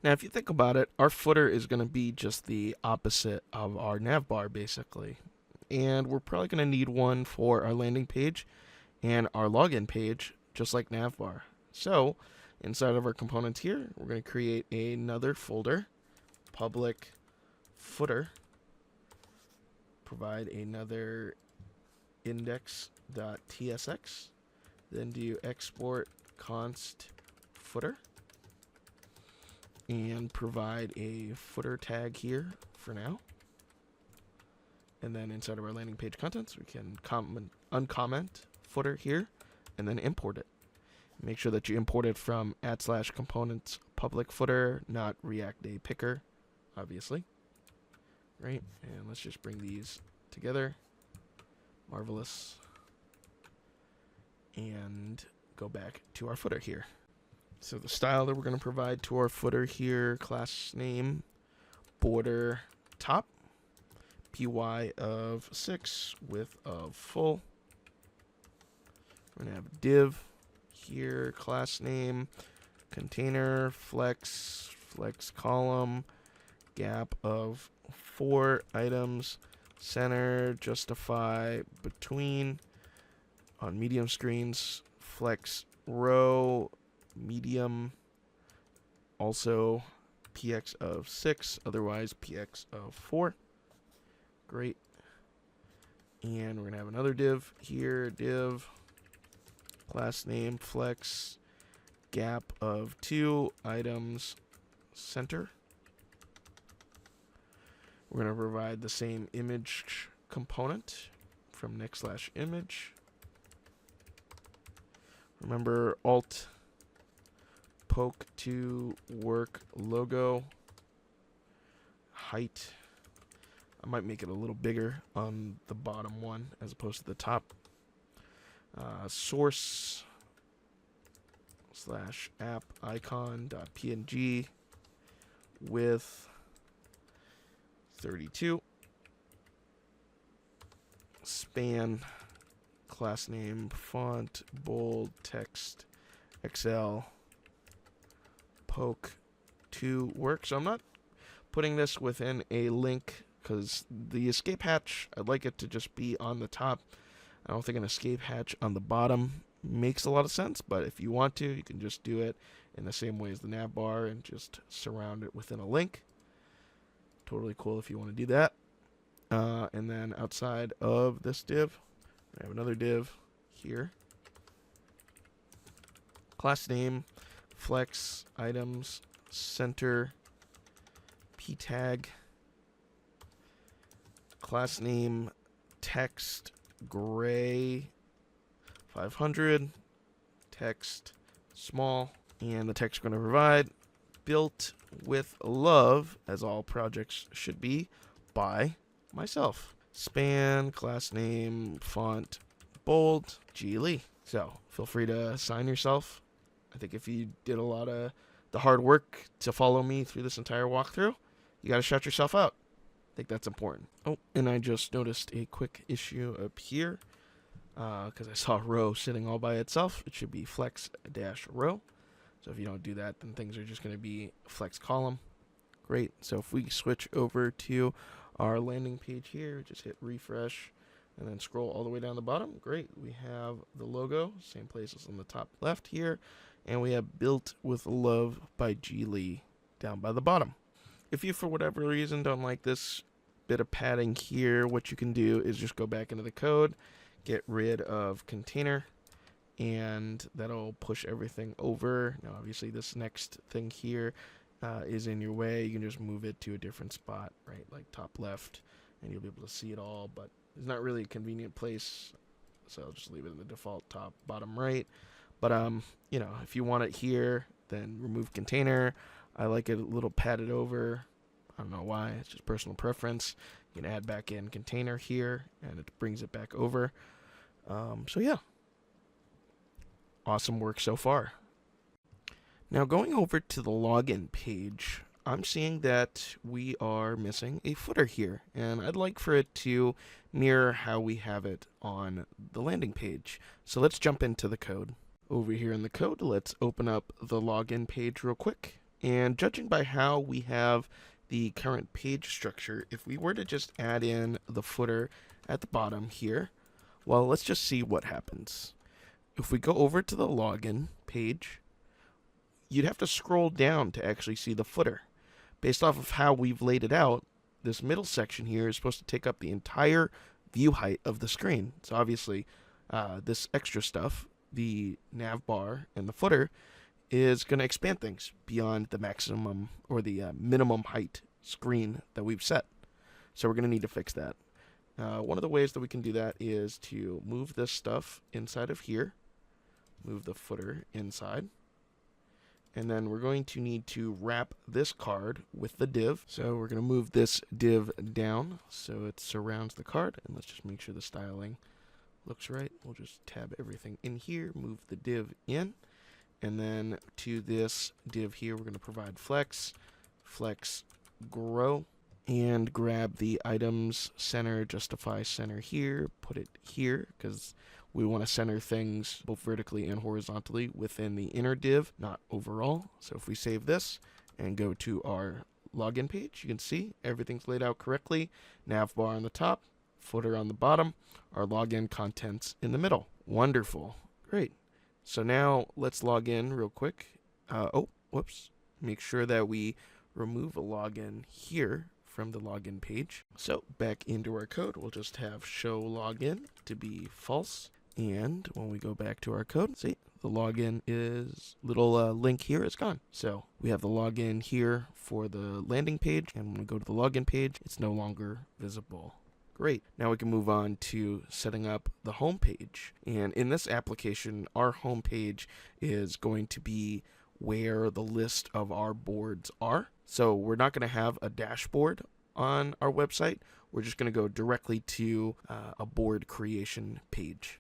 Now, if you think about it, our footer is going to be just the opposite of our navbar, basically. And we're probably going to need one for our landing page and our login page, just like navbar. So, inside of our components here, we're going to create another folder, public footer, provide another index.tsx, then do export const footer, and provide a footer tag here for now. And then inside of our landing page contents, we can uncomment footer here and then import it. Make sure that you import it from /components public footer, not React Day Picker, obviously. Right, and let's just bring these together. Marvelous. And go back to our footer here. So the style that we're going to provide to our footer here, class name, border top, py of 6, width of full. We're going to have div here, class name, container, flex column, gap of 4 items, center, justify, between, on medium screens, flex row, medium, also px of 6, otherwise px of 4. Great. And we're going to have another div here, div, class name, flex, gap of 2 items, center. We're going to provide the same image component from next/image. Remember, alt poke to work logo height. I might make it a little bigger on the bottom one as opposed to the top. Source /app icon.png with 32. Span, class name, font, bold, text, XL, poke to work. So I'm not putting this within a link because the escape hatch, I'd like it to just be on the top. I don't think an escape hatch on the bottom makes a lot of sense, but if you want to, you can just do it in the same way as the nav bar and just surround it within a link. Totally cool if you want to do that. And then outside of this div, I have another div here. Class name, flex, items, center, p tag, class name, text, gray, 500, text, small, and the text we're going to provide, built with love, as all projects should be, by myself. Span, class name, font, bold, G. Lee. So feel free to sign yourself. I think if you did a lot of the hard work to follow me through this entire walkthrough, you got to shout yourself out. I think that's important. Oh, and I just noticed a quick issue up here because I saw row sitting all by itself. It should be flex-row. So if you don't do that, then things are just going to be flex column. Great. So if we switch over to our landing page here, just hit refresh and then scroll all the way down the bottom. Great. We have the logo, same place as on the top left here. And we have built with love by G. Lee down by the bottom. If you, for whatever reason, don't like this bit of padding here, what you can do is just go back into the code, get rid of container, and that'll push everything over. Now, obviously, this next thing here is in your way. You can just move it to a different spot, right, like top left, and you'll be able to see it all, but it's not really a convenient place, so I'll just leave it in the default top bottom right. But, you know, if you want it here, then remove container. I like it a little padded over. I don't know why. It's just personal preference. You can add back in container here, and it brings it back over. So, yeah. Awesome work so far. Now, going over to the login page, I'm seeing that we are missing a footer here, and I'd like for it to mirror how we have it on the landing page. So let's jump into the code. Over here in the code, let's open up the login page real quick. And judging by how we have the current page structure, if we were to just add in the footer at the bottom here, well, let's just see what happens. If we go over to the login page, you'd have to scroll down to actually see the footer. Based off of how we've laid it out, this middle section here is supposed to take up the entire view height of the screen. So obviously, this extra stuff, the nav bar and the footer, is going to expand things beyond the maximum or the minimum height screen that we've set. So we're going to need to fix that. One of the ways that we can do that is to move this stuff inside of here, move the footer inside, and then we're going to need to wrap this card with the div. So we're going to move this div down so it surrounds the card, and let's just make sure the styling looks right. We'll just tab everything in here, move the div in, and then to this div here, we're going to provide flex grow, and grab the items center, justify center here, put it here, because we want to center things both vertically and horizontally within the inner div, not overall. So if we save this and go to our login page, you can see everything's laid out correctly. Nav bar on the top, footer on the bottom, our login contents in the middle. Wonderful. Great. So now let's log in real quick. Make sure that we remove a login here from the login page. So back into our code, we'll just have show login to be false. And when we go back to our code, see, the login is little link here is gone. So we have the login here for the landing page, and when we go to the login page, it's no longer visible. Great. Now we can move on to setting up the home page. And in this application, our home page is going to be where the list of our boards are. So we're not going to have a dashboard on our website. We're just going to go directly to a board creation page.